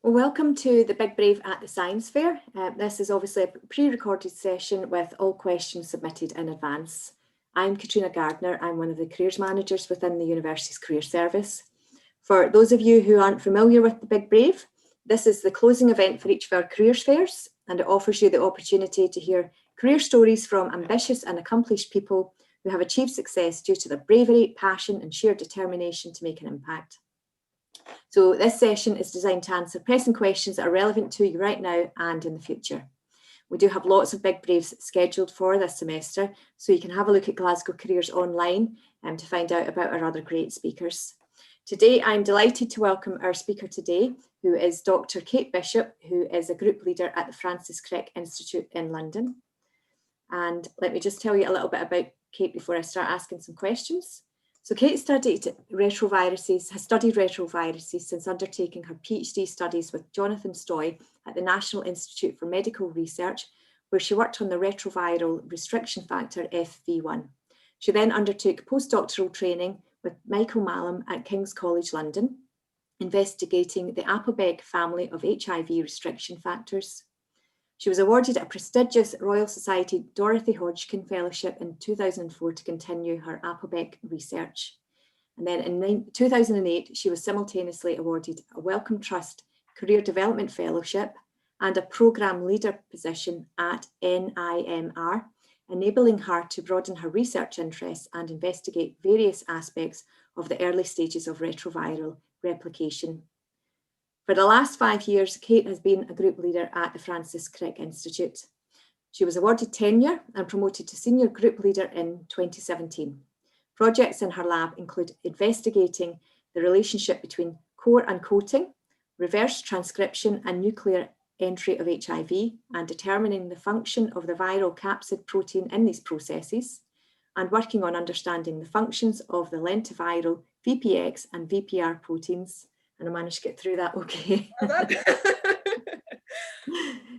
Well, welcome to the Big Brave at the Science Fair. This is obviously a pre-recorded session with all questions submitted in advance. I'm Katrina Gardner. I'm one of the careers managers within the university's career service. For those of you who aren't familiar with the Big Brave, this is the closing event for each of our careers fairs, and it offers you the opportunity to hear career stories from ambitious and accomplished people who have achieved success due to their bravery, passion, and sheer determination to make an impact. So this session is designed to answer pressing questions that are relevant to you right now and in the future. We do have lots of Big Braves scheduled for this semester, so you can have a look at Glasgow Careers online to find out about our other great speakers. Today, I'm delighted to welcome our speaker today, who is Dr. Kate Bishop, who is a group leader at the Francis Crick Institute in London. And let me just tell you a little bit about Kate before I start asking some questions. So Kate has studied retroviruses since undertaking her PhD studies with Jonathan Stoye at the National Institute for Medical Research, where she worked on the retroviral restriction factor FV1. She then undertook postdoctoral training with Michael Mallam at King's College London, investigating the APOBEC family of HIV restriction factors. She was awarded a prestigious Royal Society Dorothy Hodgkin Fellowship in 2004 to continue her APOBEC research. And then in 2008, she was simultaneously awarded a Wellcome Trust Career Development Fellowship and a Programme Leader position at NIMR, enabling her to broaden her research interests and investigate various aspects of the early stages of retroviral replication. For the last 5 years, Kate has been a group leader at the Francis Crick Institute. She was awarded tenure and promoted to senior group leader in 2017. Projects in her lab include investigating the relationship between core uncoating, reverse transcription and nuclear entry of HIV, and determining the function of the viral capsid protein in these processes, and working on understanding the functions of the lentiviral VPX and VPR proteins. And I managed to get through that okay.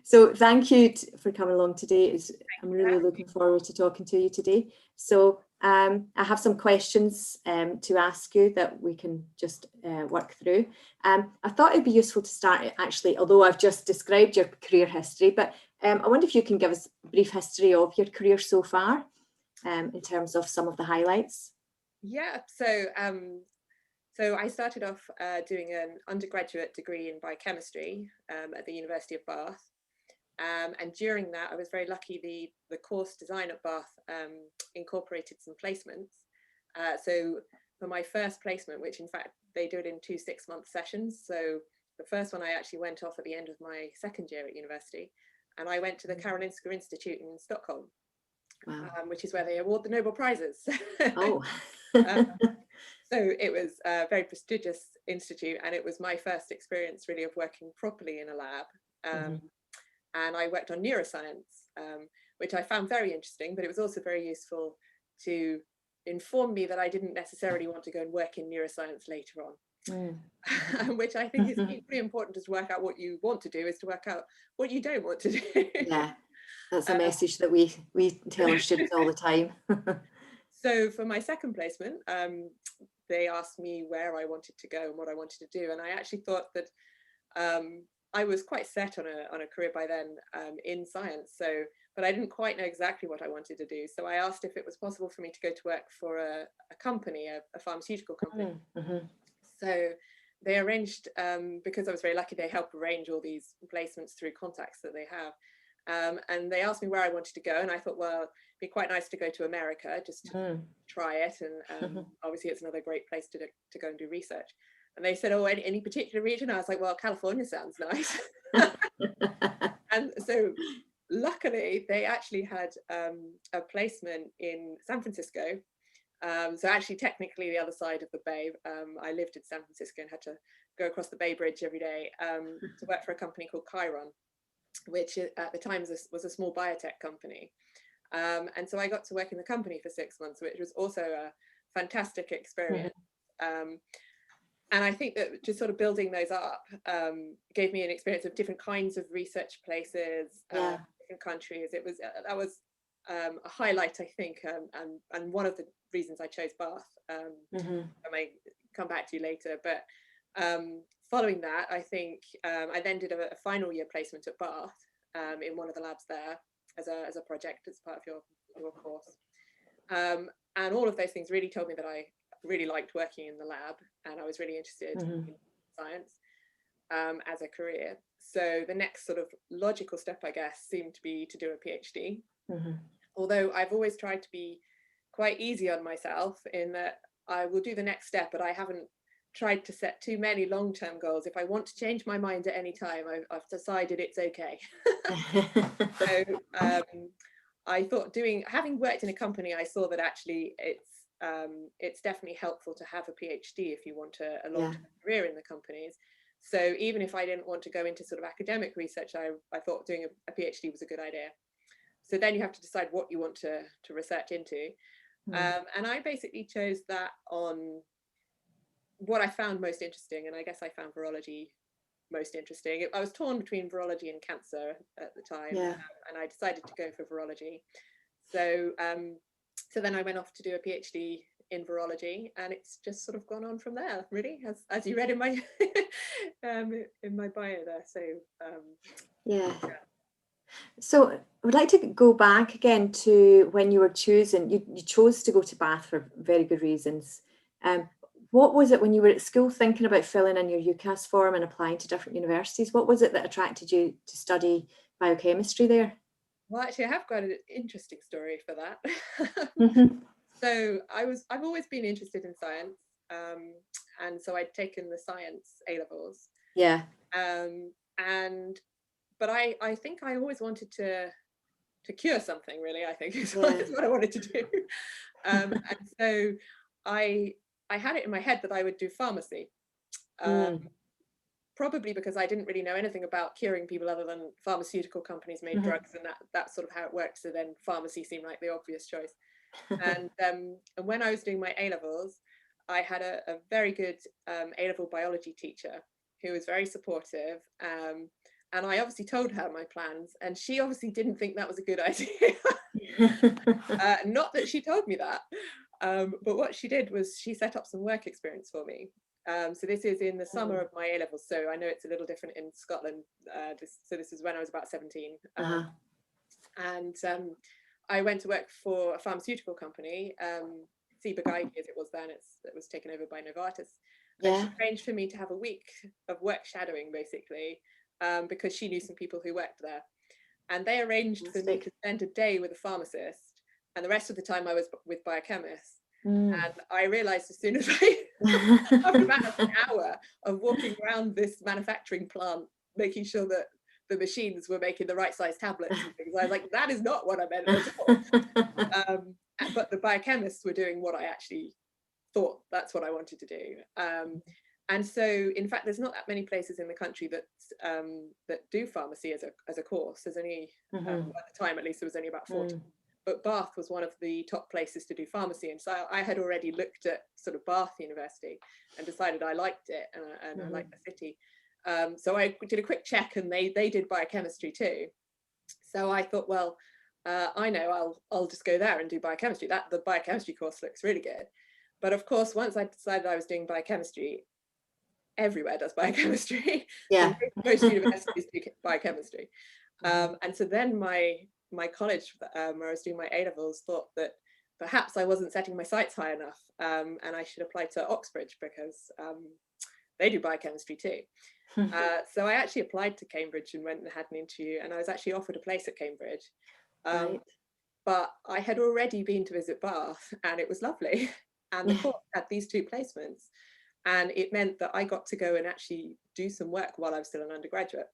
So thank you for coming along today. I'm really looking forward to talking to you today. So I have some questions to ask you that we can just work through. I thought it'd be useful to start actually, although I've just described your career history, but I wonder if you can give us a brief history of your career so far in terms of some of the highlights. Yeah, so I started off doing an undergraduate degree in biochemistry at the University of Bath. And during that, I was very lucky the course design at Bath incorporated some placements. So for my first placement, which in fact, they do it in 2 6-month sessions. So the first one I actually went off at the end of my second year at university. And I went to the Karolinska Institute in Stockholm, wow. Which is where they award the Nobel Prizes. Oh. So it was a very prestigious institute, and it was my first experience really of working properly in a lab. And I worked on neuroscience, which I found very interesting, but it was also very useful to inform me that I didn't necessarily want to go and work in neuroscience later on, which I think is pretty important, to work out what you want to do, is to work out what you don't want to do. Yeah, that's a message that we tell our students all the time. So for my second placement, they asked me where I wanted to go and what I wanted to do. And I actually thought that I was quite set on a career by then in science. But I didn't quite know exactly what I wanted to do. So I asked if it was possible for me to go to work for a company, a pharmaceutical company. So they arranged, because I was very lucky, they help arrange all these placements through contacts that they have. And they asked me where I wanted to go, and I thought, well, it'd be quite nice to go to America just to try it, and obviously it's another great place to go and do research. And they said, oh, any particular region? I was like, well, California sounds nice. And so luckily they actually had a placement in San Francisco. So actually technically the other side of the Bay. I lived in San Francisco and had to go across the Bay Bridge every day to work for a company called Chiron, which at the time was a small biotech company. And so I got to work in the company for 6 months, which was also a fantastic experience. And I think that just sort of building those up gave me an experience of different kinds of research places, different countries. That was a highlight, I think, and one of the reasons I chose Bath. I may come back to you later, but Following that, I think I then did a final year placement at Bath in one of the labs there as a project as part of your course. And all of those things really told me that I really liked working in the lab, and I was really interested in science as a career. So the next sort of logical step, I guess, seemed to be to do a PhD. Although I've always tried to be quite easy on myself in that I will do the next step, but I haven't tried to set too many long-term goals. If I want to change my mind at any time, I've decided it's okay. So I thought having worked in a company, I saw that actually it's definitely helpful to have a PhD if you want a long-term career in the companies. So even if I didn't want to go into sort of academic research, I thought doing a PhD was a good idea. So then you have to decide what you want to research into. And I basically chose that on what I found most interesting. And I guess I found virology most interesting. I was torn between virology and cancer at the time, and I decided to go for virology. So so then I went off to do a PhD in virology, and it's just sort of gone on from there, really, as you read in my in my bio there. So So I would like to go back again to when you were choosing. You chose to go to Bath for very good reasons. What was it when you were at school thinking about filling in your UCAS form and applying to different universities? What was it that attracted you to study biochemistry there? Well, actually, I have got an interesting story for that. So I've always been interested in science, and so I'd taken the science A-levels. But I think I always wanted to cure something, really, I think is what I wanted to do. And so I had it in my head that I would do pharmacy, probably because I didn't really know anything about curing people other than pharmaceutical companies made drugs, and that's sort of how it worked. So then pharmacy seemed like the obvious choice. And when I was doing my A-levels, I had a very good A-level biology teacher who was very supportive. And I obviously told her my plans, and she obviously didn't think that was a good idea. Not that she told me that, but what she did was she set up some work experience for me. So this is in the summer of my A-levels, so I know it's a little different in Scotland. So this is when I was about 17. And I went to work for a pharmaceutical company, APOBEC as it was then. It was taken over by Novartis. And she arranged for me to have a week of work shadowing, basically, because she knew some people who worked there. And they arranged for me to spend a day with a pharmacist, and the rest of the time I was with biochemists. And I realized as soon as after about an hour of walking around this manufacturing plant, making sure that the machines were making the right size tablets and things, I was like, that is not what I meant at all. But the biochemists were doing what I actually thought that's what I wanted to do. And so, in fact, there's not that many places in the country that do pharmacy as a course. There's only, at the time at least, there was only about 40. But Bath was one of the top places to do pharmacy. And so I had already looked at sort of Bath University and decided I liked it, and I liked the city. So I did a quick check, and they did biochemistry too. So I thought, well, I know I'll just go there and do biochemistry. The biochemistry course looks really good. But of course, once I decided I was doing biochemistry, everywhere does biochemistry. So most universities do biochemistry. And so then my college, where I was doing my A-levels, thought that perhaps I wasn't setting my sights high enough, and I should apply to Oxbridge because they do biochemistry too. So I actually applied to Cambridge and went and had an interview, and I was actually offered a place at Cambridge. But I had already been to visit Bath, and it was lovely. And the course had these 2 placements, and it meant that I got to go and actually do some work while I was still an undergraduate.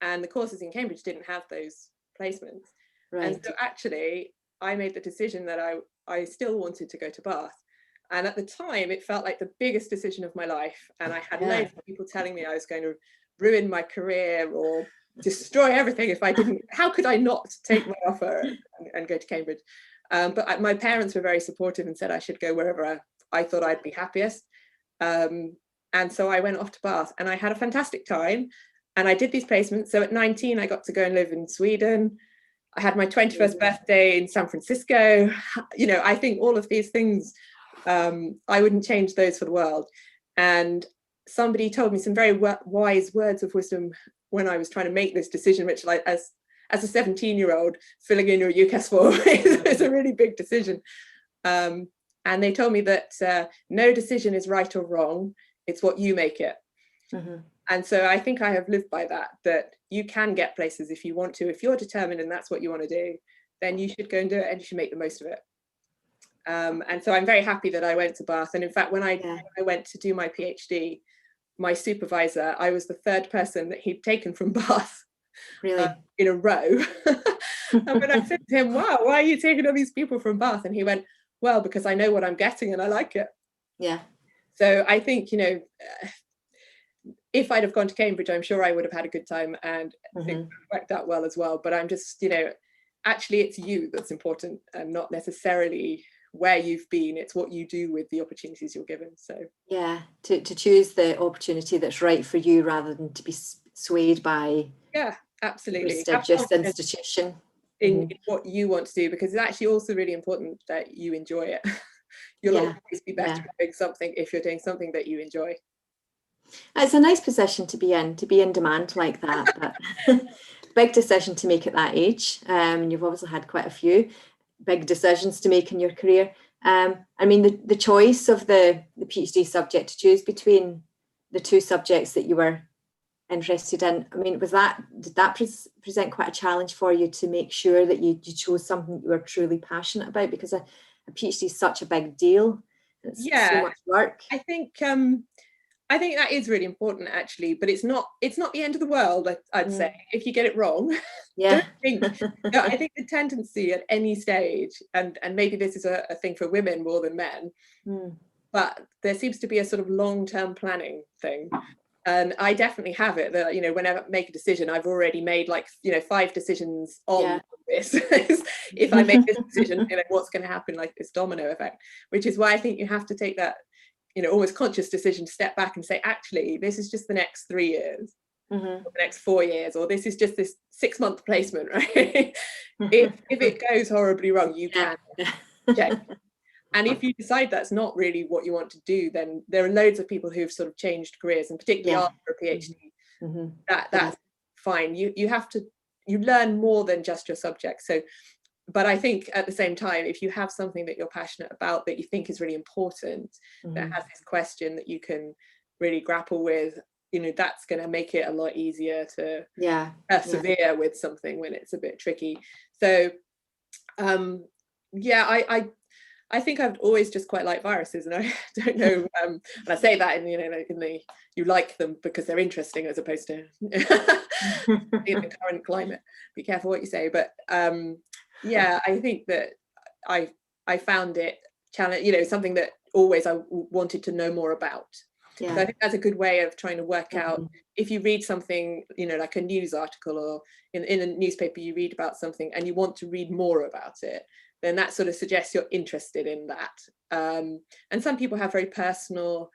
And the courses in Cambridge didn't have those placements. And so actually, I made the decision that I still wanted to go to Bath. And at the time, it felt like the biggest decision of my life. And I had loads of people telling me I was going to ruin my career or destroy everything if I didn't. How could I not take my offer and go to Cambridge? But my parents were very supportive and said I should go wherever I thought I'd be happiest. And so I went off to Bath, and I had a fantastic time. And I did these placements. So at 19, I got to go and live in Sweden. I had my 21st birthday in San Francisco. You know, I think all of these things, I wouldn't change those for the world. And somebody told me some very wise words of wisdom when I was trying to make this decision, which, like, as a 17-year-old, filling in your UCAS form is a really big decision. And they told me that no decision is right or wrong, it's what you make it. Mm-hmm. And so I think I have lived by that you can get places if you want to. If you're determined and that's what you want to do, then you should go and do it, and you should make the most of it. And so I'm very happy that I went to Bath. And in fact, when I went to do my PhD, my supervisor, I was the third person that he'd taken from Bath, really, in a row. And when I said to him, wow, why are you taking all these people from Bath? And he went, well, because I know what I'm getting and I like it. Yeah. So I think, you know, if I'd have gone to Cambridge, I'm sure I would have had a good time, and things would have worked out well as well. But I'm just, you know, actually it's you that's important, and not necessarily where you've been. It's what you do with the opportunities you're given. So yeah, to choose the opportunity that's right for you rather than to be swayed by absolutely prestigious institution in what you want to do, because it's actually also really important that you enjoy it. You'll always be better doing something if you're doing something that you enjoy. It's a nice position to be in demand like that, but big decision to make at that age. You've obviously had quite a few big decisions to make in your career. I mean, the choice of the PhD subject to choose between the two subjects that you were interested in, I mean, did that present quite a challenge for you to make sure that you chose something you were truly passionate about? Because a PhD is such a big deal. It's so much work. I think that is really important, actually, but it's not the end of the world, I'd say, if you get it wrong. I think the tendency at any stage, and maybe this is a thing for women more than men, but there seems to be a sort of long-term planning thing. And I definitely have it that, you know, whenever I make a decision, I've already made, like, you know, 5 decisions on this. If I make this decision, you know, what's going to happen, like this domino effect, which is why I think you have to take that, you know, almost conscious decision to step back and say, actually, this is just the next 3 years, or the next 4 years, or this is just this 6-month placement, right? if it goes horribly wrong, you can check. And if you decide that's not really what you want to do, then there are loads of people who've sort of changed careers, and particularly after a PhD, that's fine. You have to, you learn more than just your subject. So, but I think at the same time, if you have something that you're passionate about, that you think is really important, that has this question that you can really grapple with, you know, that's going to make it a lot easier to persevere with something when it's a bit tricky. So, I think I've always just quite liked viruses, and I don't know, and I say that in, you know, like in the, you like them because they're interesting, as opposed to in the current climate. Be careful what you say, but I think that I found it challenge, you know, something that always I wanted to know more about. So I think that's a good way of trying to work out, if you read something, you know, like a news article, or in a newspaper you read about something and you want to read more about it, then that sort of suggests you're interested in that. And some people have very personal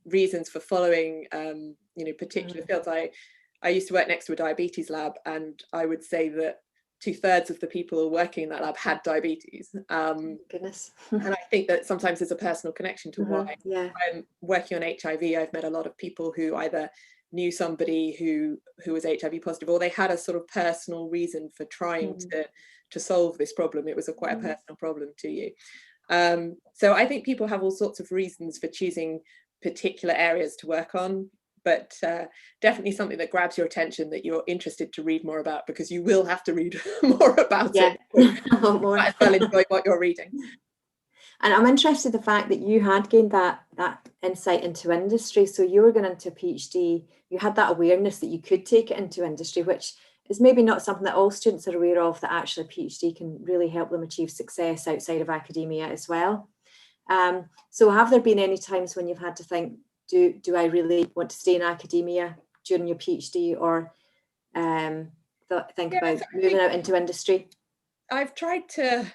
reasons for following, you know, particular fields. I used to work next to a diabetes lab, and I would say that 2/3 of the people working in that lab had diabetes. Goodness. And I think that sometimes there's a personal connection to why. I'm working on HIV. I've met a lot of people who either knew somebody who was HIV positive, or they had a sort of personal reason for trying to solve this problem. It was quite a personal problem to you. So I think people have all sorts of reasons for choosing particular areas to work on, but definitely something that grabs your attention, that you're interested to read more about, because you will have to read more about it. You might as well enjoy what you're reading. And I'm interested in the fact that you had gained that insight into industry. So you were going into a PhD, you had that awareness that you could take it into industry, which is maybe not something that all students are aware of, that actually a PhD can really help them achieve success outside of academia as well. So have there been any times when you've had to think, do I really want to stay in academia during your PhD, or think about moving out into industry? I've tried to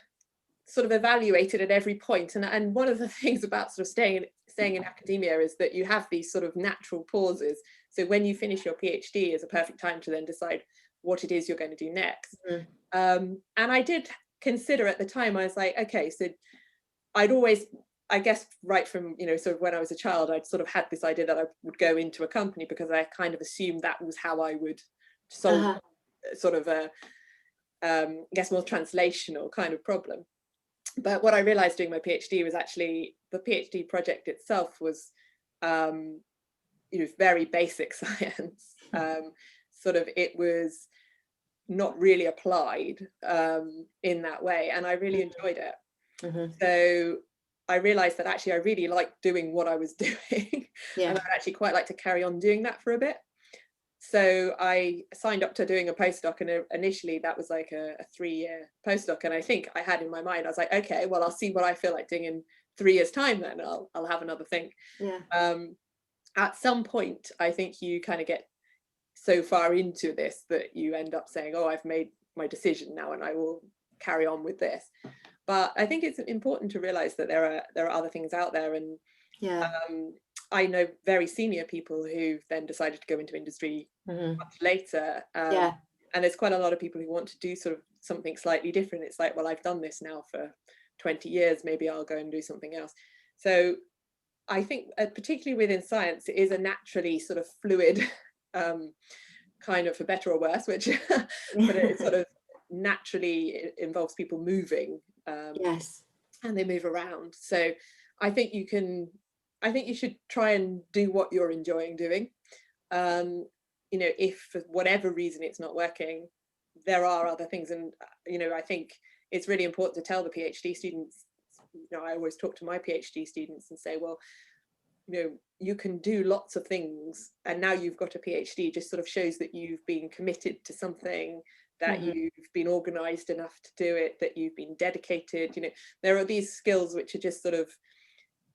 sort of evaluate it at every point, and one of the things about sort of staying in academia is that you have these sort of natural pauses. So when you finish your PhD is a perfect time to then decide what it is you're going to do next. And I did consider at the time, I was like, okay, so I'd always I guess right from, sort of when I was a child, I'd sort of had this idea that I would go into a company because I kind of assumed that was how I would solve sort of a, I guess, more translational kind of problem. But what I realized doing my PhD was actually the PhD project itself was, very basic science. Sort of, it was not really applied in that way, and I really enjoyed it. So I realized that actually I really liked doing what I was doing, and I'd actually quite like to carry on doing that for a bit. So I signed up to doing a postdoc, and initially that was like a 3-year postdoc, and I think I had in my mind, I was like, okay, well, I'll see what I feel like doing in 3 years time, then I'll have another think. At some point, I think you kind of get so far into this that you end up saying, oh, I've made my decision now and I will carry on with this. But I think it's important to realize that there are other things out there, and I know very senior people who've then decided to go into industry much later, and there's quite a lot of people who want to do sort of something slightly different. It's like, well, I've done this now for 20 years, maybe I'll go and do something else. So I think particularly within science, it is a naturally sort of fluid kind of, for better or worse, which but it sort of naturally involves people moving, and they move around. So I think you should try and do what you're enjoying doing. If for whatever reason it's not working, there are other things, and I think it's really important to tell the PhD students. I always talk to my PhD students and say, well, you can do lots of things, and now you've got a PhD just sort of shows that you've been committed to something, that you've been organized enough to do it, that you've been dedicated. There are these skills which are just sort of,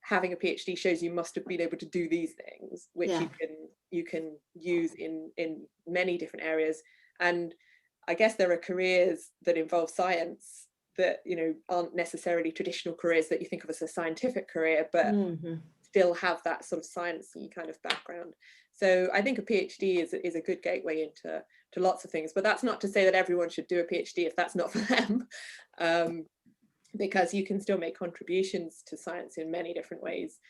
having a PhD shows you must have been able to do these things, which you can use in many different areas. And I guess there are careers that involve science that aren't necessarily traditional careers that you think of as a scientific career, but still have that sort of sciencey kind of background. So I think a PhD is a good gateway into lots of things, but that's not to say that everyone should do a PhD if that's not for them, because you can still make contributions to science in many different ways,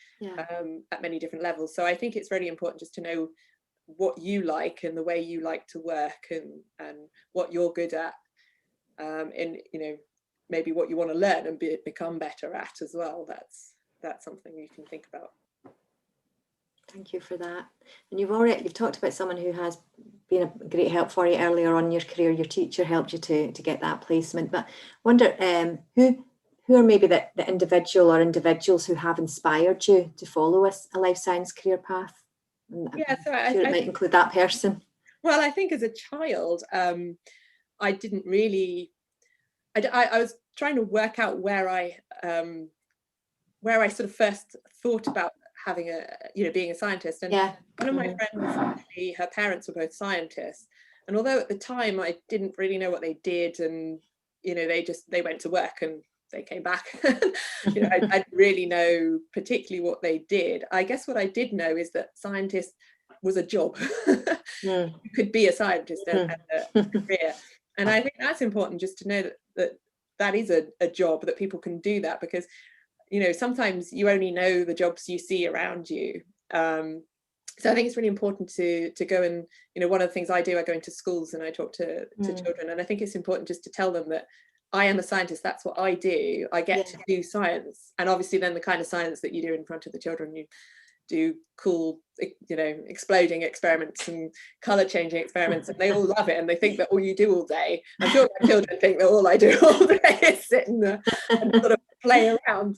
at many different levels. So I think it's really important just to know what you like and the way you like to work, and what you're good at, and maybe what you want to learn and become better at as well. That's something you can think about. Thank you for that. And you've talked about someone who has been a great help for you earlier on in your career. Your teacher helped you to get that placement. But I wonder who are maybe the individual or individuals who have inspired you to follow a life science career path? So I'm sure it might include that person. Well, I think as a child, I didn't really. I was trying to work out where I sort of first thought about having being a scientist, and one of my friends, actually, her parents were both scientists, and although at the time I didn't really know what they did, and they went to work and they came back. I didn't really know particularly what they did. I guess what I did know is that scientist was a job. You could be a scientist and a career, and I think that's important just to know that is a job, that people can do that, because sometimes you only know the jobs you see around you. So I think it's really important to go and, one of the things I do, I go into schools and I talk to children, and I think it's important just to tell them that I am a scientist, that's what I do. I get to do science, and obviously then the kind of science that you do in front of the children, you do cool, exploding experiments and color changing experiments, and they all love it, and they think that all you do all day. I'm sure my children think that all I do all day is sit and sort of play around.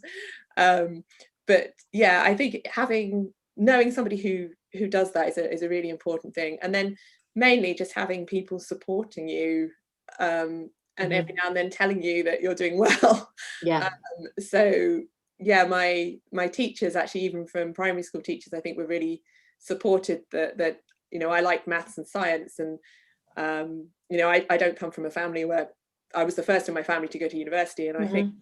But yeah, I think knowing somebody who does that is a really important thing, and then mainly just having people supporting you, and every now and then telling you that you're doing well. So yeah, my teachers, actually, even from primary school teachers, I think were really supported that I liked maths and science, and I don't come from a family where I was the first in my family to go to university, and I think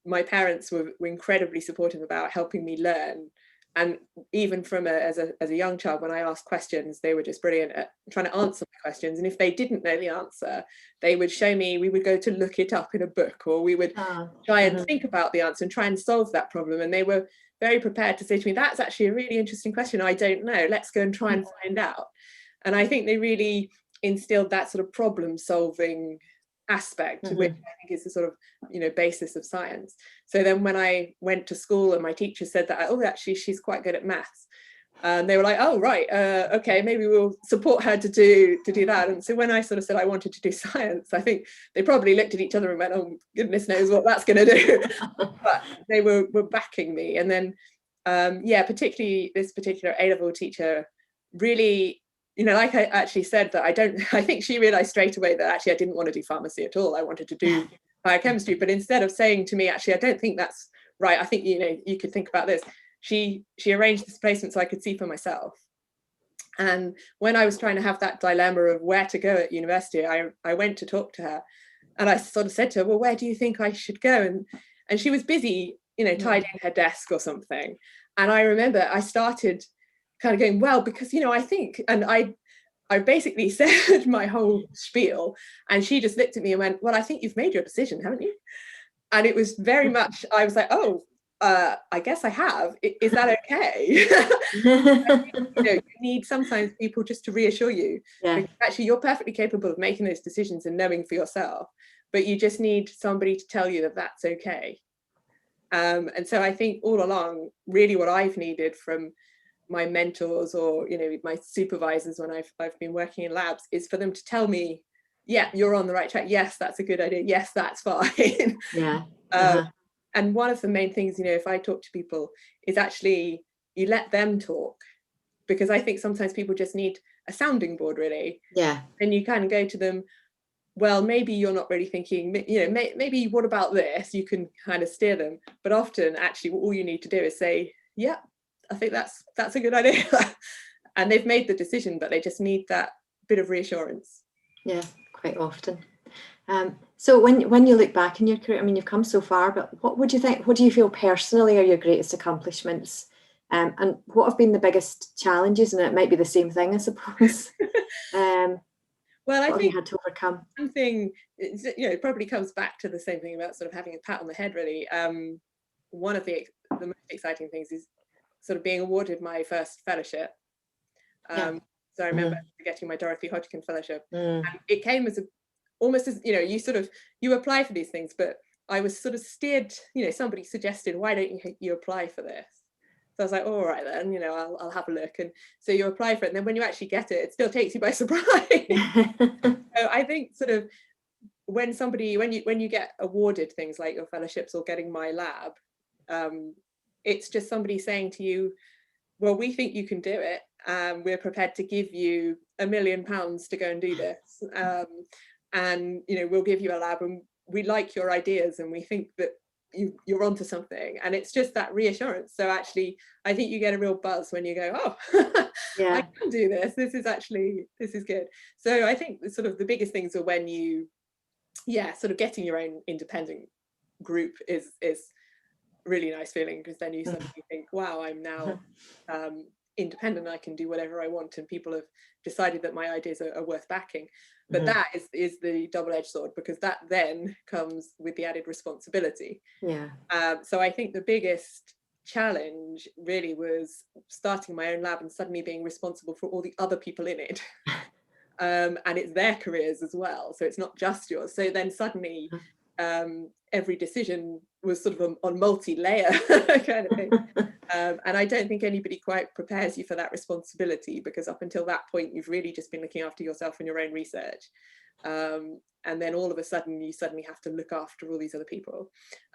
my parents were incredibly supportive about helping me learn And even from as a young child, when I asked questions, they were just brilliant at trying to answer my questions. And if they didn't know the answer, they would show me, we would go to look it up in a book, or we would try and think about the answer and try and solve that problem. And they were very prepared to say to me, that's actually a really interesting question. I don't know. Let's go and try and find out. And I think they really instilled that sort of problem solving aspect, which I think is the sort of, you know, basis of science. So then when I went to school and my teacher said that, oh, actually she's quite good at maths, and they were like, oh right, okay, maybe we'll support her to do that. And so when I sort of said I wanted to do science, I think they probably looked at each other and went, oh goodness knows what that's going to do. But they were backing me. And then yeah, particularly this particular A-level teacher really, you know, like I actually said that I think she realized straight away that actually I didn't want to do pharmacy at all. I wanted to do biochemistry. But instead of saying to me, actually, I don't think that's right, I think, you know, you could think about this, she arranged this placement so I could see for myself. And when I was trying to have that dilemma of where to go at university, I went to talk to her, and I sort of said to her, well, where do you think I should go? And she was busy, you know, tidying her desk or something. And I remember I started kind of going, well, because, you know, I think, and I basically said my whole spiel, and she just looked at me and went, well, I think you've made your decision, haven't you? And it was very much, I was like, oh, I guess I have. Is that okay? You know, you need sometimes people just to reassure you. Because actually, you're perfectly capable of making those decisions and knowing for yourself, but you just need somebody to tell you that that's okay. And so I think all along, really what I've needed from my mentors, or, you know, my supervisors when I've been working in labs, is for them to tell me, yeah, you're on the right track. Yes, that's a good idea. Yes, that's fine. And one of the main things, you know, if I talk to people, is actually you let them talk, because I think sometimes people just need a sounding board, really. Then you kind of go to them, well, maybe you're not really thinking, you know, maybe what about this? You can kind of steer them. But often, actually, all you need to do is say, yeah, I think that's a good idea. And they've made the decision, but they just need that bit of reassurance. Yeah, quite often. So when you look back in your career, I mean, you've come so far, but what would you think, what do you feel personally are your greatest accomplishments? And what have been the biggest challenges? And it might be the same thing, I suppose. Well, I think you had to overcome? Something, you know, it probably comes back to the same thing about sort of having a pat on the head, really. One of the most exciting things is sort of being awarded my first fellowship. So I remember getting my Dorothy Hodgkin fellowship, and it came as almost as, you know, you apply for these things, but I was sort of steered, you know, somebody suggested, why don't you apply for this? So I was like, all right then, you know, I'll have a look. And so you apply for it, and then when you actually get it, it still takes you by surprise. So I think sort of when you get awarded things like your fellowships or getting my lab, it's just somebody saying to you, well, we think you can do it. We're prepared to give you £1 million to go and do this. And, you know, we'll give you a lab, and we like your ideas, and we think that you're onto something. And it's just that reassurance. So actually, I think you get a real buzz when you go, oh, I can do this. This is good. So I think sort of the biggest things are when you, sort of getting your own independent group is really nice feeling, because then you suddenly think, wow, I'm now independent, I can do whatever I want, and people have decided that my ideas are worth backing. But that is the double-edged sword, because that then comes with the added responsibility. So I think the biggest challenge really was starting my own lab and suddenly being responsible for all the other people in it. And it's their careers as well, so it's not just yours. So then suddenly every decision was sort of on multi-layer kind of thing. And I don't think anybody quite prepares you for that responsibility, because up until that point you've really just been looking after yourself and your own research, and then all of a sudden you suddenly have to look after all these other people.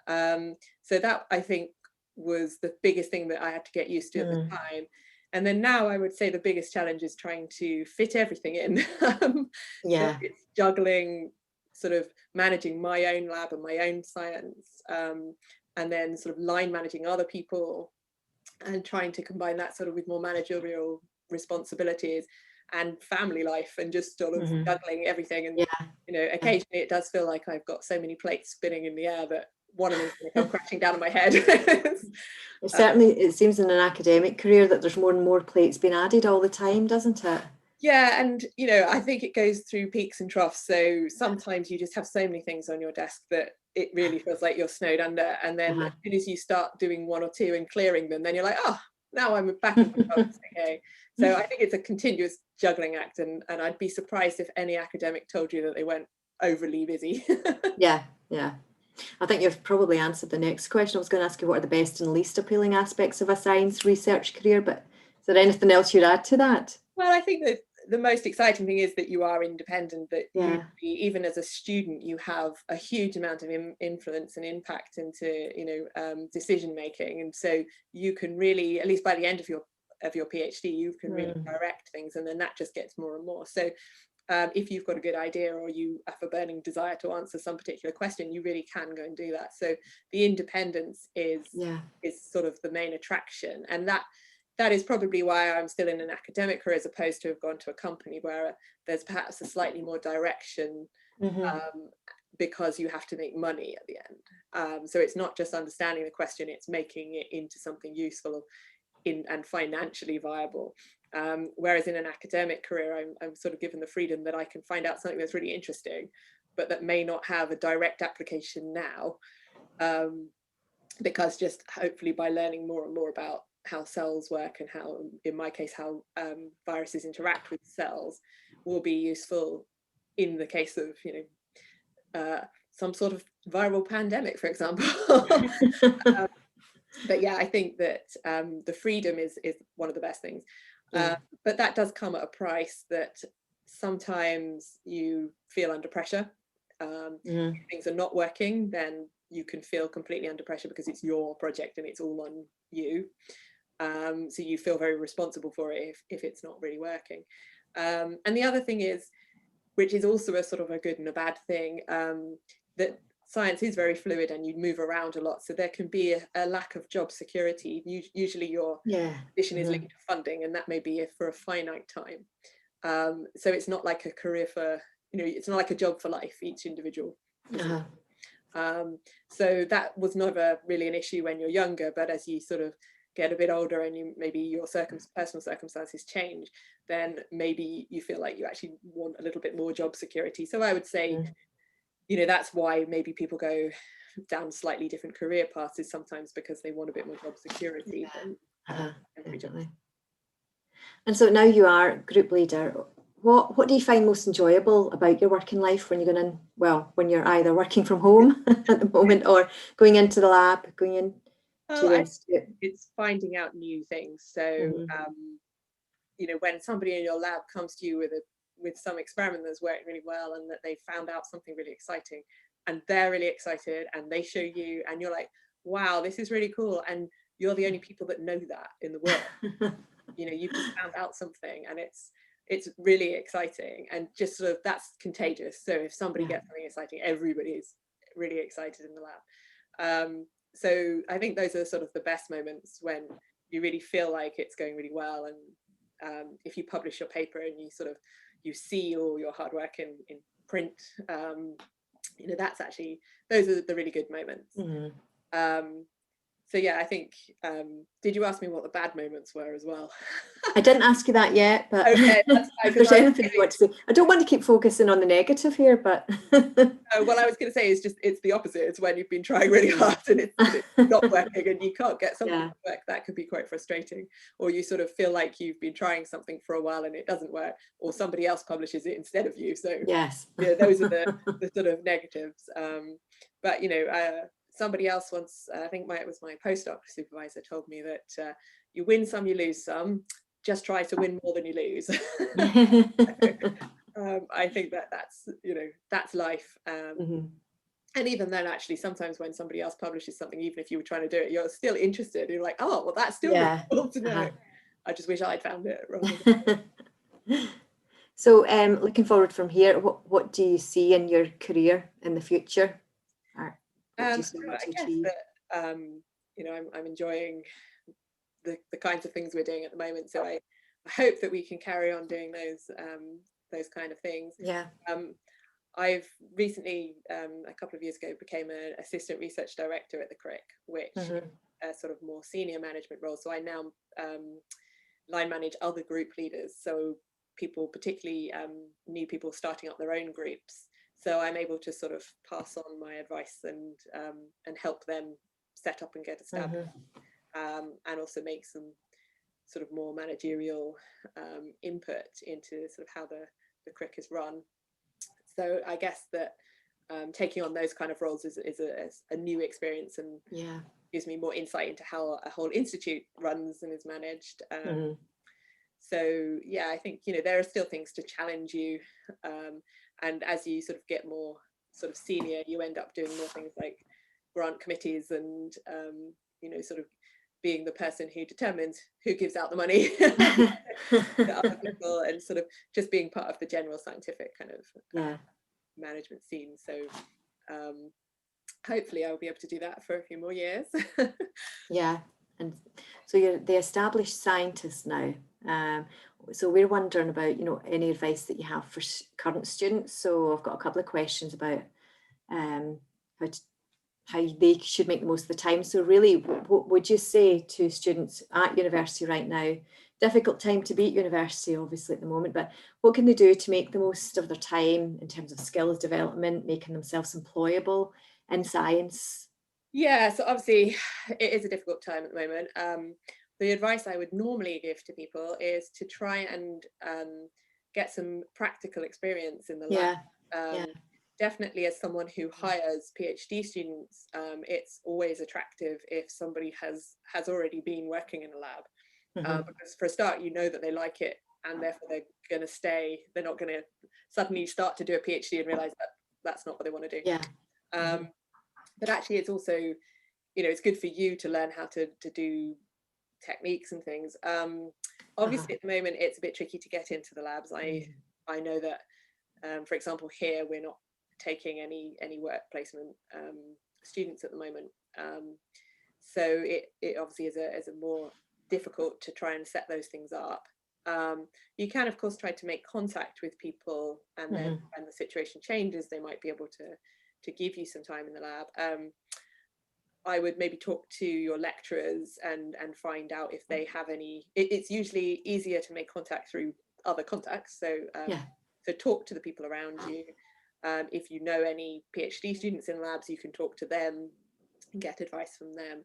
So that, I think, was the biggest thing that I had to get used to at the time. And then now I would say the biggest challenge is trying to fit everything in. So it's juggling, sort of managing my own lab and my own science, and then sort of line managing other people, and trying to combine that sort of with more managerial responsibilities and family life, and just sort of juggling everything. And you know, occasionally it does feel like I've got so many plates spinning in the air that one of them is going to come crashing down on my head. Certainly, it seems in an academic career that there's more and more plates being added all the time, doesn't it? Yeah, and I think it goes through peaks and troughs. So sometimes you just have so many things on your desk that it really feels like you're snowed under. And then as soon as you start doing one or two and clearing them, then you're like, oh, now I'm back in my box. Okay. So I think it's a continuous juggling act, and I'd be surprised if any academic told you that they weren't overly busy. Yeah. I think you've probably answered the next question. I was going to ask you what are the best and least appealing aspects of a science research career, but is there anything else you'd add to that? Well, I think that the most exciting thing is that you are independent, that Yeah. even as a student, you have a huge amount of influence and impact into, decision making. And so you can really, at least by the end of your PhD, you can really direct things, and then that just gets more and more. So if you've got a good idea, or you have a burning desire to answer some particular question, you really can go and do that. So the independence is sort of the main attraction, and that is probably why I'm still in an academic career, as opposed to have gone to a company where there's perhaps a slightly more direction, because you have to make money at the end. So it's not just understanding the question, it's making it into something useful and financially viable. Whereas in an academic career, I'm sort of given the freedom that I can find out something that's really interesting, but that may not have a direct application now, because just hopefully by learning more and more about how cells work, and how, in my case, how viruses interact with cells, will be useful in the case of some sort of viral pandemic, for example. But yeah, I think that the freedom is one of the best things. But that does come at a price, that sometimes you feel under pressure. If things are not working, then you can feel completely under pressure because it's your project and it's all on you. So you feel very responsible for it if it's not really working. And the other thing is, which is also a sort of a good and a bad thing, that science is very fluid and you move around a lot. So there can be a lack of job security. Usually your position is linked to funding, and that may be for a finite time. So it's not like a career for, it's not like a job for life, each individual. So that was never really an issue when you're younger, but as you sort of get a bit older and maybe your personal circumstances change, then maybe you feel like you actually want a little bit more job security. So I would say, that's why maybe people go down slightly different career paths, is sometimes because they want a bit more job security. Definitely. And so now you are group leader. What do you find most enjoyable about your working life when you're going in? Well, when you're either working from home at the moment, or going into the lab, going in. It's finding out new things. So when somebody in your lab comes to you with some experiment that's worked really well, and that they found out something really exciting, and they're really excited, and they show you, and you're like, wow, this is really cool, and you're the only people that know that in the world. You've just found out something, and it's really exciting, and just sort of, that's contagious. So if somebody gets something exciting, everybody is really excited in the lab. So I think those are sort of the best moments, when you really feel like it's going really well. And if you publish your paper and you see all your hard work in print, that's actually, those are the really good moments. So yeah, I think, did you ask me what the bad moments were as well? I didn't ask you that yet, but okay, that's fine, if there's anything you want to say. I don't want to keep focusing on the negative here, but what I was going to say is just, it's the opposite. It's when you've been trying really hard and it's not working, and you can't get something to work. That could be quite frustrating. Or you sort of feel like you've been trying something for a while and it doesn't work, or somebody else publishes it instead of you. So those are the sort of negatives. But somebody else once, I think it was my postdoc supervisor, told me that you win some, you lose some. Just try to win more than you lose. I think that's life. And even then, actually, sometimes when somebody else publishes something, even if you were trying to do it, you're still interested. You're like, oh, well, that's still really cool to know. I just wish I'd found it. So looking forward from here, what do you see in your career in the future? I guess that I'm enjoying the kinds of things we're doing at the moment. So I hope that we can carry on doing those kind of things. I've recently, a couple of years ago, became an assistant research director at the Crick, which is a sort of more senior management role. So I now line manage other group leaders. So people, particularly new people starting up their own groups. So I'm able to sort of pass on my advice and help them set up and get established, and also make some sort of more managerial input into sort of how the Crick is run. So I guess that taking on those kind of roles is a new experience, and gives me more insight into how a whole institute runs and is managed. So yeah, I think, you know, there are still things to challenge you, and as you sort of get more sort of senior, you end up doing more things like grant committees and you know, sort of being the person who determines who gives out the money to other people, and sort of just being part of the general scientific kind of management scene. So hopefully I'll be able to do that for a few more years. Yeah, and so you're the established scientist now. So we're wondering about, you know, any advice that you have for current students. So I've got a couple of questions about how they should make the most of the time. So really, what would you say to students at university right now? Difficult time to be at university, obviously, at the moment, but what can they do to make the most of their time in terms of skills development, making themselves employable in science? Yeah, so obviously it is a difficult time at the moment. The advice I would normally give to people is to try and get some practical experience in the lab. Definitely, as someone who hires PhD students, it's always attractive if somebody has already been working in a lab, because for a start, you know that they like it, and therefore they're going to stay. They're not going to suddenly start to do a PhD and realize that that's not what they want to do. But actually, it's also, you know, it's good for you to learn how to do techniques and things. Obviously, at the moment, it's a bit tricky to get into the labs. I know that, for example, here we're not taking any work placement students at the moment. So it obviously is a more difficult to try and set those things up. You can, of course, try to make contact with people, and then when the situation changes, they might be able to give you some time in the lab. I would maybe talk to your lecturers and find out if they have any. It's usually easier to make contact through other contacts. So so talk to the people around you. If you know any PhD students in labs, you can talk to them and get advice from them.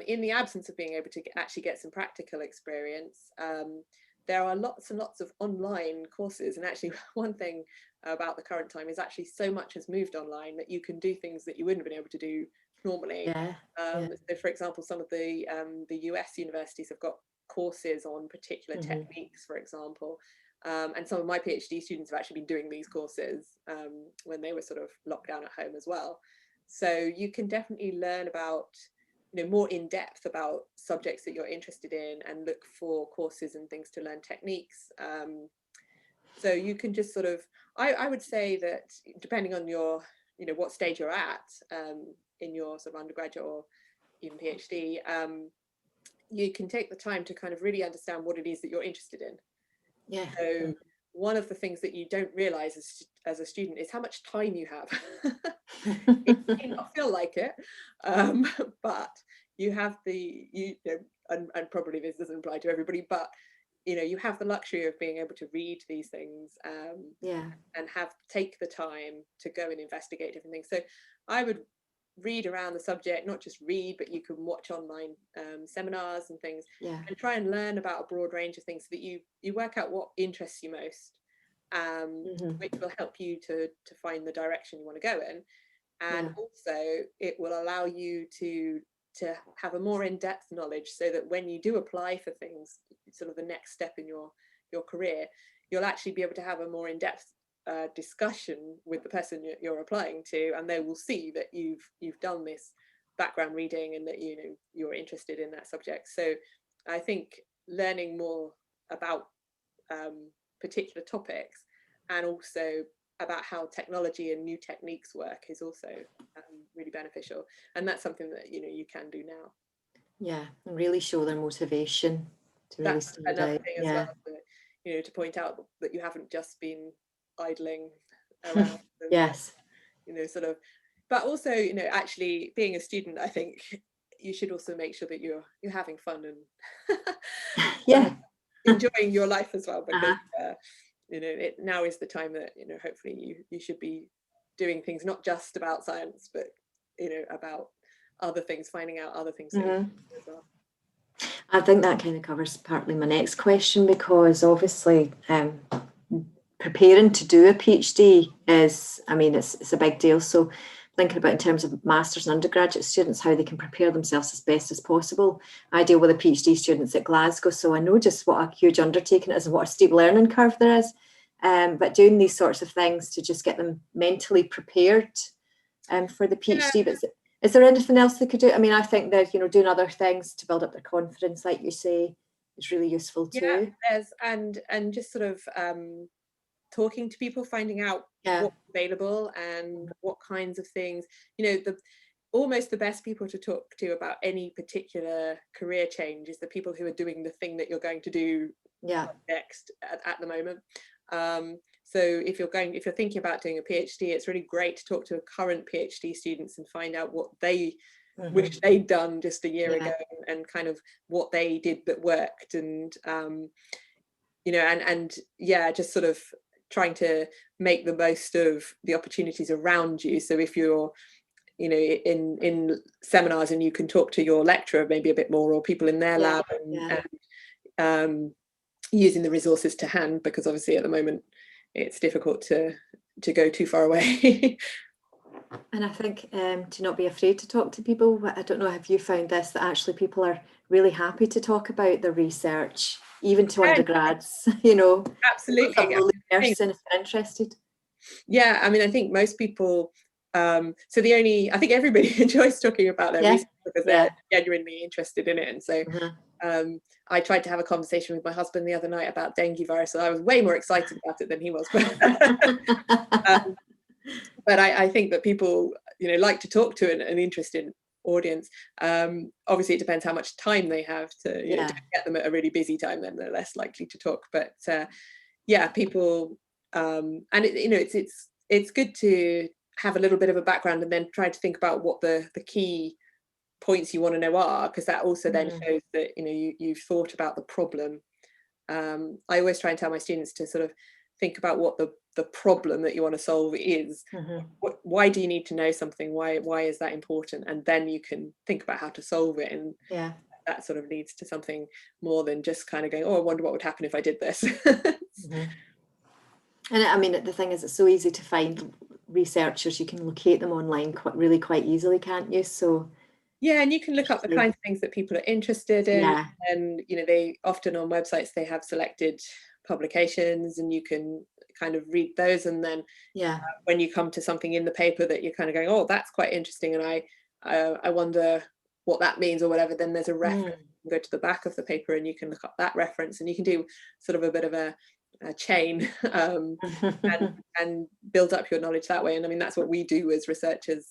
In the absence of being able to actually get some practical experience, there are lots and lots of online courses. And actually, one thing about the current time is actually so much has moved online that you can do things that you wouldn't have been able to do normally. So for example, some of the US universities have got courses on particular techniques, for example. And some of my PhD students have actually been doing these courses when they were sort of locked down at home as well. So you can definitely learn about, you know, more in depth about subjects that you're interested in, and look for courses and things to learn techniques. So you can just sort of, I would say that depending on your, you know, what stage you're at in your sort of undergraduate or even PhD, you can take the time to kind of really understand what it is that you're interested in. So one of the things that you don't realize as a student is how much time you have. It may not feel like it, but you have and probably this doesn't apply to everybody, but you know, you have the luxury of being able to read these things and take the time to go and investigate different things. So I would read around the subject, not just read, but you can watch online seminars and things, and try and learn about a broad range of things so that you work out what interests you most, which will help you to find the direction you want to go in. And also it will allow you to have a more in-depth knowledge, so that when you do apply for things, sort of the next step in your career, you'll actually be able to have a more in-depth discussion with the person you're applying to, and they will see that you've done this background reading and that, you know, you're interested in that subject. So I think learning more about particular topics, and also about how technology and new techniques work, is also really beneficial, and that's something that, you know, you can do now. And really show their motivation to really stand another out. thing as well, you know, to point out that you haven't just been idling around. And, Yes. Sort of, but also, actually being a student, I think you should also make sure that you're having fun and Yeah. enjoying your life as well, because now is the time that hopefully you should be doing things not just about science, but about other things, finding out other things that you do as well. I think that kind of covers partly my next question, because obviously preparing to do a PhD is, I mean, it's a big deal. So thinking about in terms of masters and undergraduate students, how they can prepare themselves as best as possible. I deal with the PhD students at Glasgow, so I know just what a huge undertaking it is and what a steep learning curve there is. But doing these sorts of things to just get them mentally prepared for the PhD. Yeah. But is there anything else they could do? I mean, I think that, doing other things to build up their confidence, like you say, is really useful too. Yeah, and just sort of talking to people, finding out what's available and what kinds of things, almost the best people to talk to about any particular career change is the people who are doing the thing that you're going to do next at the moment. So if you're thinking about doing a PhD, it's really great to talk to current PhD students and find out what they wish they'd done just a year ago, and kind of what they did that worked, and just sort of trying to make the most of the opportunities around you. So if you're in seminars and you can talk to your lecturer maybe a bit more, or people in their lab, and using the resources to hand, because obviously at the moment it's difficult to go too far away. And I think to not be afraid to talk to people. I don't know, have you found this, that actually people are really happy to talk about their research, even to undergrads, Absolutely. Person if they're interested. Yeah, I mean, I think most people, I think everybody enjoys talking about their research because they're genuinely interested in it. And so I tried to have a conversation with my husband the other night about dengue virus, and I was way more excited about it than he was. But I think that people, like to talk to an interested audience. Obviously, it depends how much time they have to, to get them at a really busy time, then they're less likely to talk. But people, and it's good to have a little bit of a background and then try to think about what the key points you want to know are, because that also then shows that you've thought about the problem. I always try and tell my students to sort of think about what the problem that you want to solve is. Why do you need to know something? Why is that important? And then you can think about how to solve it. And that sort of leads to something more than just kind of going, oh, I wonder what would happen if I did this. And I mean, the thing is, it's so easy to find researchers. You can locate them online quite easily, can't you? So yeah, and you can look up the kinds of things that people are interested in, and they often on websites they have selected publications, and you can kind of read those, and then when you come to something in the paper that you're kind of going, oh, that's quite interesting, and I wonder what that means or whatever, then there's a reference. You can go to the back of the paper and you can look up that reference, and you can do sort of a bit of a chain and build up your knowledge that way. And I mean, that's what we do as researchers,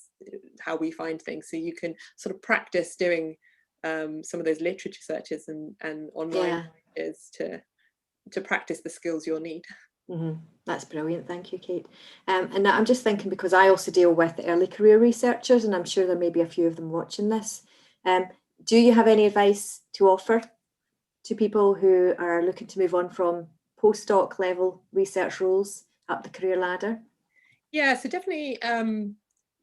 how we find things. So you can sort of practice doing some of those literature searches and online is to practice the skills you'll need. That's brilliant. Thank you, Kate. And I'm just thinking, because I also deal with early career researchers, and I'm sure there may be a few of them watching this. Do you have any advice to offer to people who are looking to move on from postdoc level research roles up the career ladder? Yeah, so definitely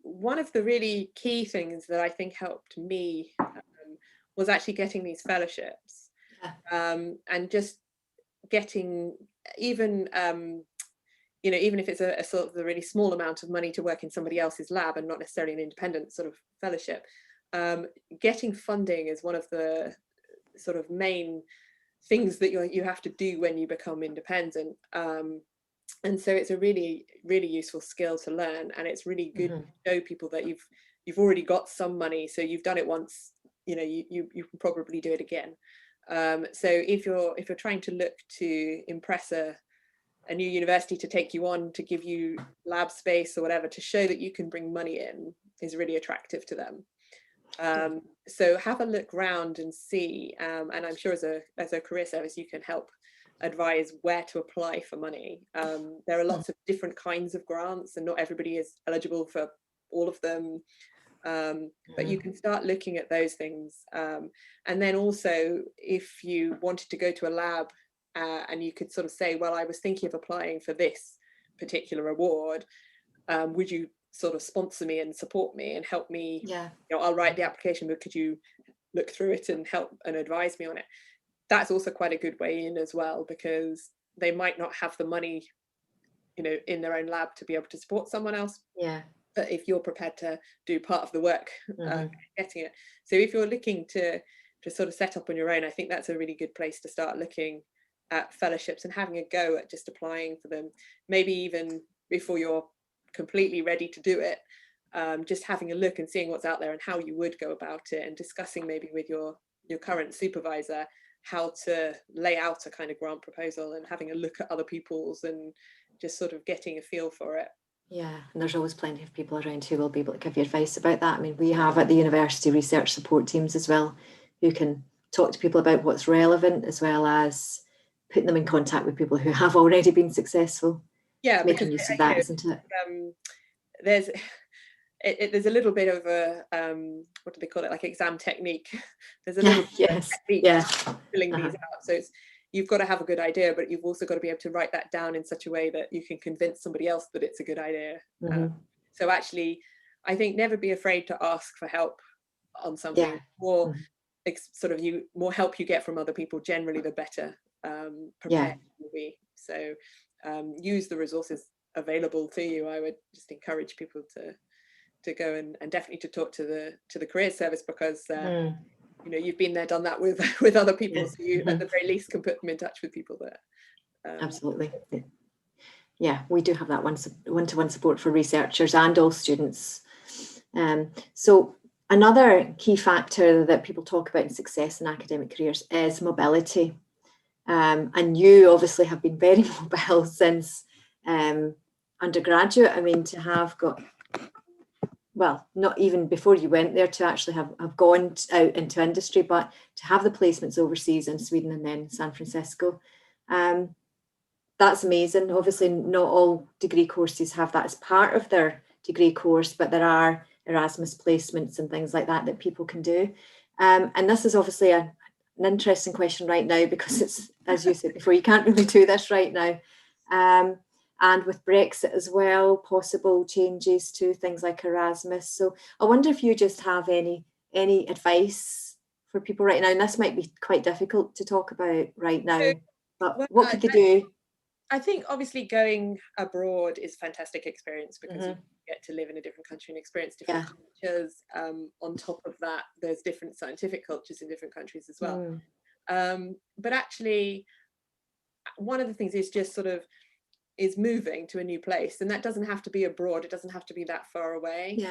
one of the really key things that I think helped me was actually getting these fellowships, and just getting even even if it's a sort of a really small amount of money to work in somebody else's lab and not necessarily an independent sort of fellowship, getting funding is one of the sort of main things that you have to do when you become independent. And so it's a really, really useful skill to learn, and it's really good to show people that you've already got some money, so you've done it once, you can probably do it again. So if you're trying to look to impress a new university to take you on, to give you lab space or whatever, to show that you can bring money in, is really attractive to them. So have a look round and see, and I'm sure as a career service you can help advise where to apply for money. There are lots of different kinds of grants, and not everybody is eligible for all of them. But you can start looking at those things. And then also, if you wanted to go to a lab and you could sort of say, well, I was thinking of applying for this particular award, would you sort of sponsor me and support me and help me? Yeah. You know, I'll write the application, but could you look through it and help and advise me on it? That's also quite a good way in as well, because they might not have the money, you know, in their own lab to be able to support someone else. Yeah. But if you're prepared to do part of the work, getting it. So if you're looking to sort of set up on your own, I think that's a really good place to start looking at fellowships and having a go at just applying for them. Maybe even before you're completely ready to do it, just having a look and seeing what's out there and how you would go about it, and discussing maybe with your current supervisor how to lay out a kind of grant proposal, and having a look at other people's and just sort of getting a feel for it. Yeah, and there's always plenty of people around who will be able to give you advice about that. I mean, we have at the university research support teams as well, who can talk to people about what's relevant, as well as putting them in contact with people who have already been successful. Yeah, making use of that, isn't it? There's a little bit of a what do they call it, like exam technique. There's a little bit of technique filling these out. So you've got to have a good idea, but you've also got to be able to write that down in such a way that you can convince somebody else that it's a good idea. So actually, I think never be afraid to ask for help on something. More more help you get from other people, generally the better prepared you'll be. So use the resources available to you. I would just encourage people to go and definitely to talk to the careers service, because you know, you've been there, done that with other people, so you at the very least can put them in touch with people there. Absolutely. Yeah, we do have that one-to-one support for researchers and all students. So another key factor that people talk about in success in academic careers is mobility. And you obviously have been very mobile since undergraduate. I mean, to have got, well, not even before you went there, to actually have gone out into industry, but to have the placements overseas in Sweden and then San Francisco. That's amazing. Obviously, not all degree courses have that as part of their degree course, but there are Erasmus placements and things like that people can do. And this is obviously an interesting question right now, because it's, as you said before, you can't really do this right now. And with Brexit as well, possible changes to things like Erasmus. So I wonder if you just have any advice for people right now. And this might be quite difficult to talk about right now, but what could you do? I think obviously going abroad is a fantastic experience, because you get to live in a different country and experience different cultures. On top of that, there's different scientific cultures in different countries as well. But actually, one of the things is just sort of is moving to a new place, and that doesn't have to be abroad. It doesn't have to be that far away.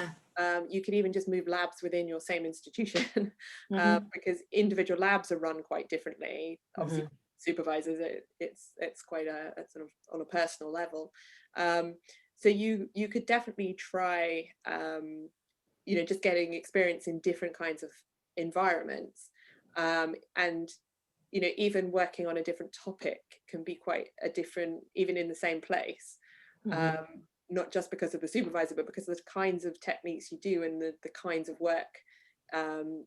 You could even just move labs within your same institution, because individual labs are run quite differently. Obviously, supervisors, it's quite a sort of on a personal level. So you could definitely try, you know, just getting experience in different kinds of environments, and you know, even working on a different topic can be quite a different, even in the same place, not just because of the supervisor, but because of the kinds of techniques you do and the kinds of work.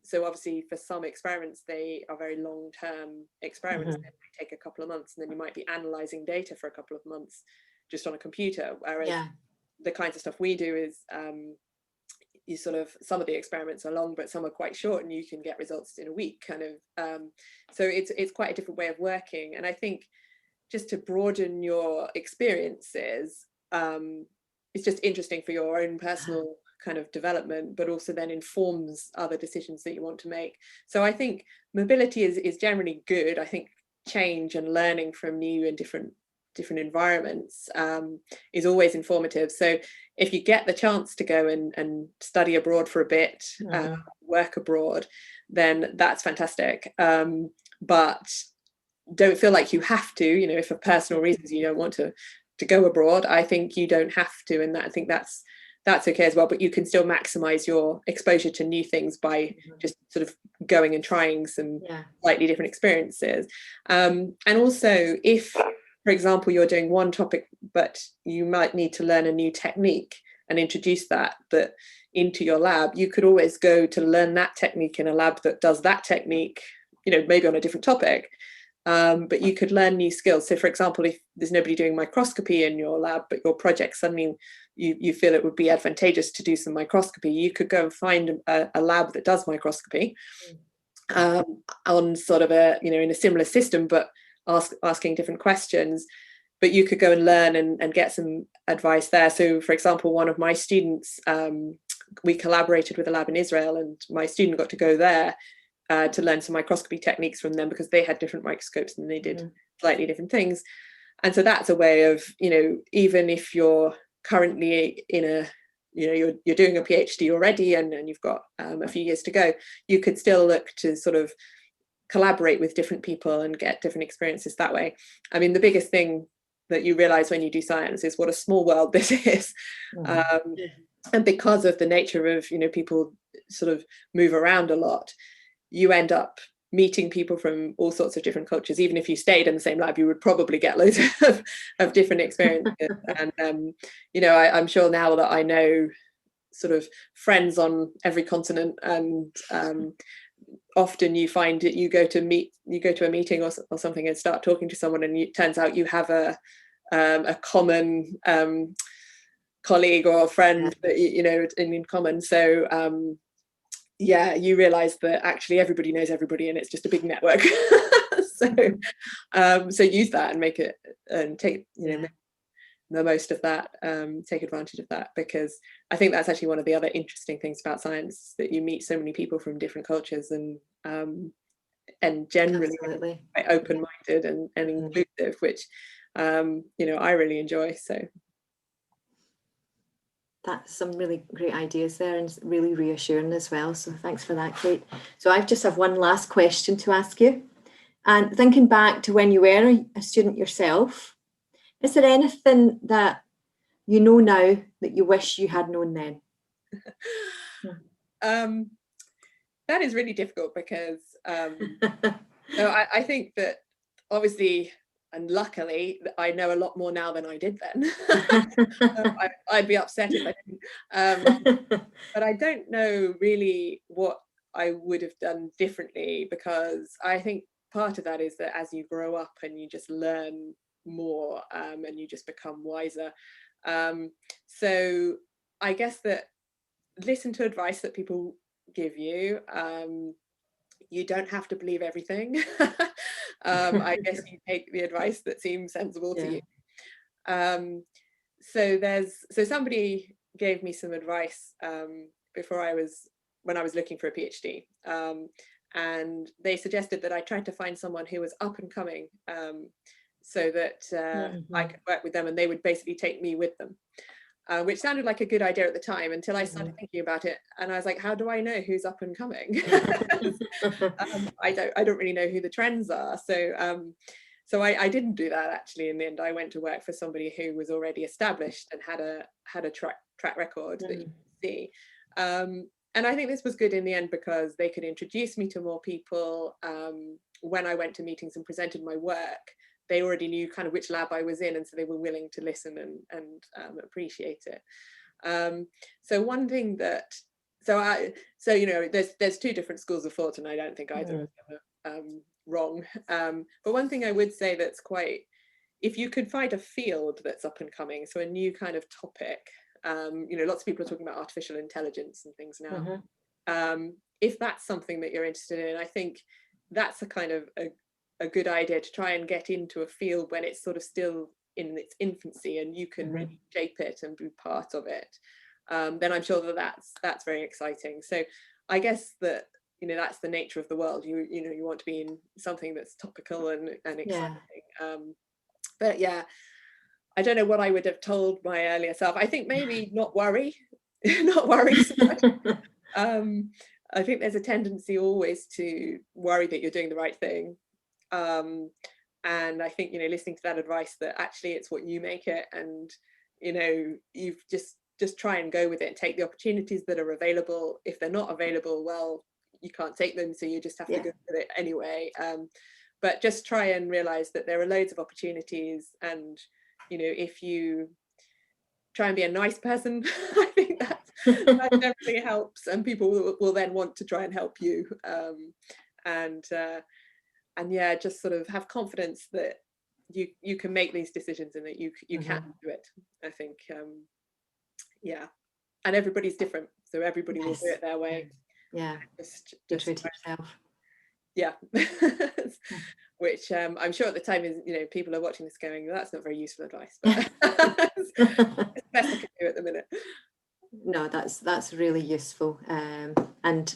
So obviously for some experiments, they are very long-term experiments. They might take a couple of months, and then you might be analyzing data for a couple of months just on a computer. Whereas the kinds of stuff we do is you sort of, some of the experiments are long, but some are quite short, and you can get results in a week kind of. So it's quite a different way of working. And I think just to broaden your experiences, it's just interesting for your own personal kind of development, but also then informs other decisions that you want to make. So I think mobility is generally good. I think change and learning from new and different environments is always informative. So if you get the chance to go and study abroad for a bit, work abroad, then that's fantastic. But don't feel like you have to, you know, if for personal reasons you don't want to go abroad, I think you don't have to. And I think that's that's okay as well, but you can still maximize your exposure to new things by just sort of going and trying some slightly different experiences. And also, if, for example, you're doing one topic, but you might need to learn a new technique and introduce that into your lab, you could always go to learn that technique in a lab that does that technique, you know, maybe on a different topic. But you could learn new skills. So for example, if there's nobody doing microscopy in your lab, but your project suddenly you feel it would be advantageous to do some microscopy, you could go and find a lab that does microscopy on sort of a, you know, in a similar system, but asking different questions. But you could go and learn and get some advice there. So for example, one of my students, we collaborated with a lab in Israel, and my student got to go there to learn some microscopy techniques from them, because they had different microscopes and they did slightly different things. And so that's a way of, you know, even if you're currently in a, you know, you're doing a PhD already and you've got a few years to go, you could still look to sort of collaborate with different people and get different experiences that way. I mean, the biggest thing that you realize when you do science is what a small world this is. And because of the nature of, you know, people sort of move around a lot, you end up meeting people from all sorts of different cultures. Even if you stayed in the same lab, you would probably get loads of different experiences. And you know, I'm sure now that I know sort of friends on every continent, and often you find that you go to a meeting or something and start talking to someone, and it turns out you have a common colleague or a friend that you know in common. So yeah, you realize that actually everybody knows everybody, and it's just a big network. So use that and make it, and take, you know, make the most of that, take advantage of that, because I think that's actually one of the other interesting things about science, that you meet so many people from different cultures, and generally quite open-minded and inclusive, which you know, I really enjoy. So that's some really great ideas there, and really reassuring as well. So thanks for that, Kate. So I just have one last question to ask you. And thinking back to when you were a student yourself, is there anything that you know now that you wish you had known then? That is really difficult, because so I think that obviously, and luckily, I know a lot more now than I did then. I'd be upset if I didn't. But I don't know really what I would have done differently, because I think part of that is that as you grow up and you just learn more, and you just become wiser. So I guess that listen to advice that people give you. You don't have to believe everything. I guess you take the advice that seems sensible to you. So somebody gave me some advice when I was looking for a PhD, and they suggested that I tried to find someone who was up and coming, so that I could work with them, and they would basically take me with them. Which sounded like a good idea at the time, until I started thinking about it, and I was like, how do I know who's up and coming? I don't really know who the trends are. So I didn't do that, actually. In the end, I went to work for somebody who was already established and had a track record that you could see. And I think this was good in the end, because they could introduce me to more people. When I went to meetings and presented my work, they already knew kind of which lab I was in, and so they were willing to listen and appreciate it. So one thing that, so you know, there's two different schools of thought, and I don't think either of them are wrong. But one thing I would say that's quite, if you could find a field that's up and coming, so a new kind of topic, you know, lots of people are talking about artificial intelligence and things now. If that's something that you're interested in, I think that's a kind of a good idea to try and get into a field when it's sort of still in its infancy, and you can really shape it and be part of it. Then I'm sure that that's very exciting. So I guess that, you know, that's the nature of the world. You know, you want to be in something that's topical and exciting. But yeah, I don't know what I would have told my earlier self. I think maybe not worry so much. I think there's a tendency always to worry that you're doing the right thing. And I think, you know, listening to that advice, that actually it's what you make it, and, you know, you've just just try and go with it and take the opportunities that are available. If they're not available, well, you can't take them, so you just have to go with it anyway. But just try and realize that there are loads of opportunities, and if you try and be a nice person, I think that definitely helps, and people will then want to try and help you. And yeah, just sort of have confidence that you can make these decisions and that you can do it. I think yeah, and everybody's different, so everybody will do it their way. Yeah, just be true to yourself. Yeah. Which I'm sure at the time is, people are watching this going, that's not very useful advice, but it's the best I can do at the minute. No, that's really useful, and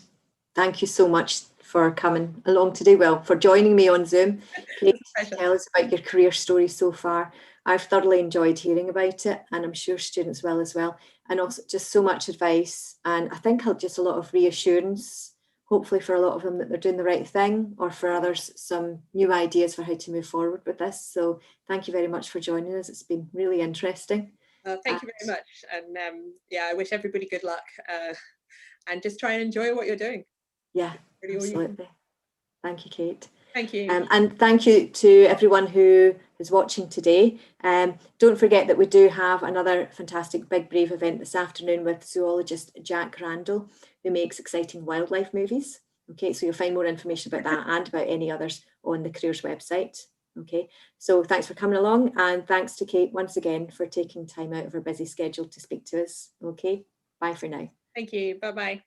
thank you so much for coming along today. Well, for joining me on Zoom. Kate, tell us about your career story so far. I've thoroughly enjoyed hearing about it, and I'm sure students will as well. And also just so much advice, and I think just a lot of reassurance, hopefully for a lot of them, that they're doing the right thing, or for others, some new ideas for how to move forward with this. So thank you very much for joining us. It's been really interesting. Thank you very much. And yeah, I wish everybody good luck, and just try and enjoy what you're doing. Yeah, really absolutely. Thank you, Kate. Thank you. And thank you to everyone who is watching today. Don't forget that we do have another fantastic Big Brave event this afternoon with zoologist Jack Randall, who makes exciting wildlife movies. Okay, so you'll find more information about that and about any others on the Careers website. Okay, so thanks for coming along, and thanks to Kate once again for taking time out of her busy schedule to speak to us. Okay, bye for now. Thank you. Bye-bye.